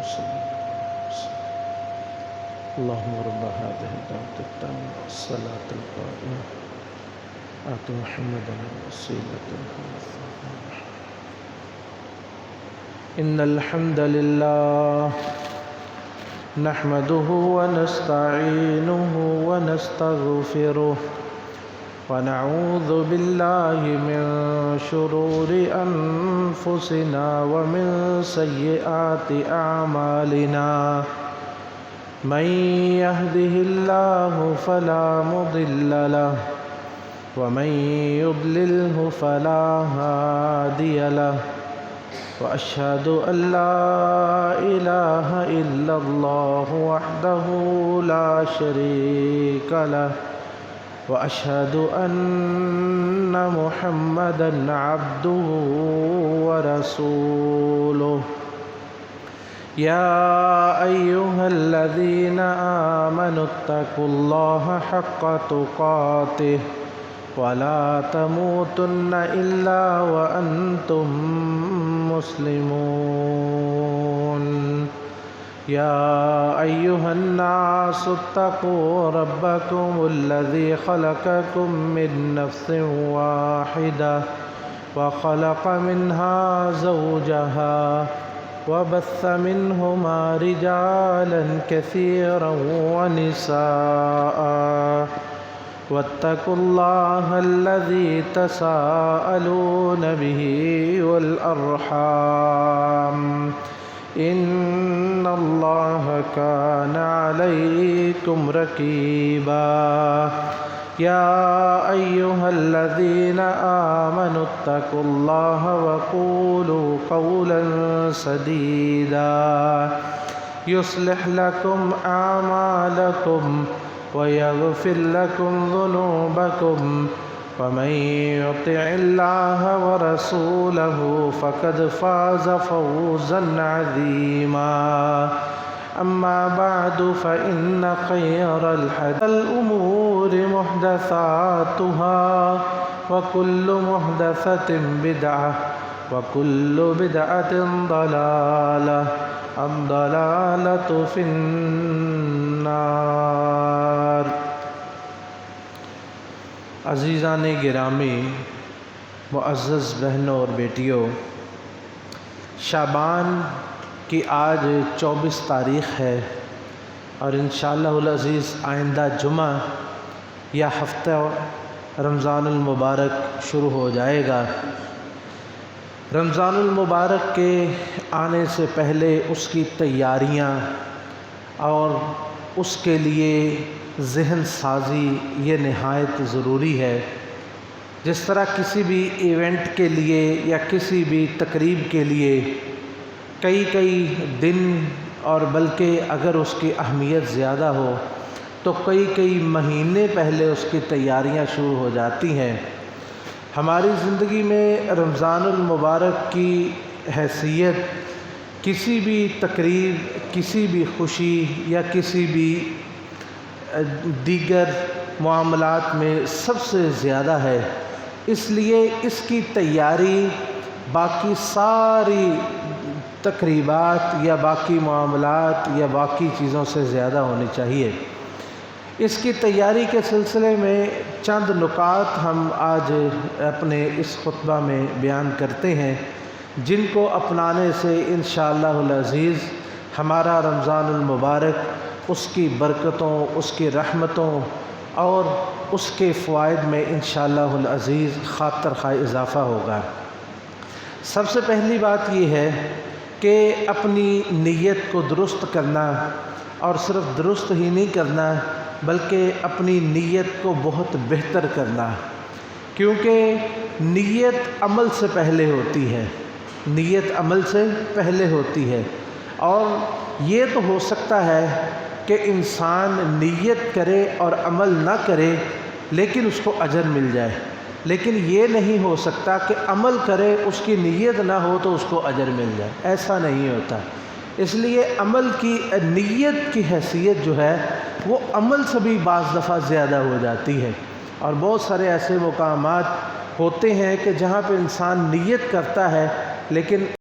وسلم اللهم رب هذه الدعوة التامة والصلاة القائمة آت محمدا الوسيلة إن الحمد لله نحمده ونستعينه ونستغفره ونعوذ بالله من شرور أنفسنا ومن سيئات أعمالنا من يهده الله فلا مضل له ومن يضلله فلا هادي له وأشهد أن لا إله إلا الله وحده لا شريك له وأشهد أن محمدا عبده ورسوله يا أيها الذين آمنوا اتقوا الله حق تقاته ولا تموتن إلا وأنتم مسلمون يا أيها الناس اتقوا ربكم الذي خلقكم من نفس واحدة وخلق منها زوجها وبث منهما رجالا كثيرا ونساء واتقوا الله الذي تساءلون به والأرحام إن الله كان عليكم رقيبا يا أيها الذين آمنوا اتقوا الله وقولوا قولا سديدا يصلح لكم أعمالكم ويغفر لكم ذنوبكم ومن يطع الله ورسوله فقد فاز فوزا عظيما أما بعد فإن خير الحديث الأمور محدثاتها وكل محدثة بدعة وكل بدعة ضلالة الضلالة في النار۔ عزیزان گرامی، معزز بہنوں اور بیٹیوں، شعبان کی آج 24 تاریخ ہے اور انشاءاللہ العزیز آئندہ جمعہ یا ہفتہ رمضان المبارک شروع ہو جائے گا۔ رمضان المبارک کے آنے سے پہلے اس کی تیاریاں اور اس کے لیے ذہن سازی یہ نہایت ضروری ہے۔ جس طرح کسی بھی ایونٹ کے لیے یا کسی بھی تقریب کے لیے کئی دن اور بلکہ اگر اس کی اہمیت زیادہ ہو تو کئی مہینے پہلے اس کی تیاریاں شروع ہو جاتی ہیں۔ ہماری زندگی میں رمضان المبارک کی حیثیت کسی بھی تقریب، کسی بھی خوشی یا کسی بھی دیگر معاملات میں سب سے زیادہ ہے، اس لیے اس کی تیاری باقی ساری تقریبات یا باقی معاملات یا باقی چیزوں سے زیادہ ہونی چاہیے۔ اس کی تیاری کے سلسلے میں چند نکات ہم آج اپنے اس خطبہ میں بیان کرتے ہیں، جن کو اپنانے سے انشاءاللہ العزیز ہمارا رمضان المبارک اس کی برکتوں، اس کی رحمتوں اور اس کے فوائد میں انشاءاللہ العزیز خاطر خواہ اضافہ ہوگا۔ سب سے پہلی بات یہ ہے کہ اپنی نیت کو درست کرنا، اور صرف درست ہی نہیں کرنا بلکہ اپنی نیت کو بہت بہتر کرنا، کیونکہ نیت عمل سے پہلے ہوتی ہے، نیت عمل سے پہلے ہوتی ہے۔ اور یہ تو ہو سکتا ہے کہ انسان نیت کرے اور عمل نہ کرے لیکن اس کو اجر مل جائے، لیکن یہ نہیں ہو سکتا کہ عمل کرے اس کی نیت نہ ہو تو اس کو اجر مل جائے، ایسا نہیں ہوتا۔ اس لیے عمل کی نیت کی حیثیت جو ہے وہ عمل سے بھی بعض دفعہ زیادہ ہو جاتی ہے، اور بہت سارے ایسے مقامات ہوتے ہیں کہ جہاں پہ انسان نیت کرتا ہے لیکن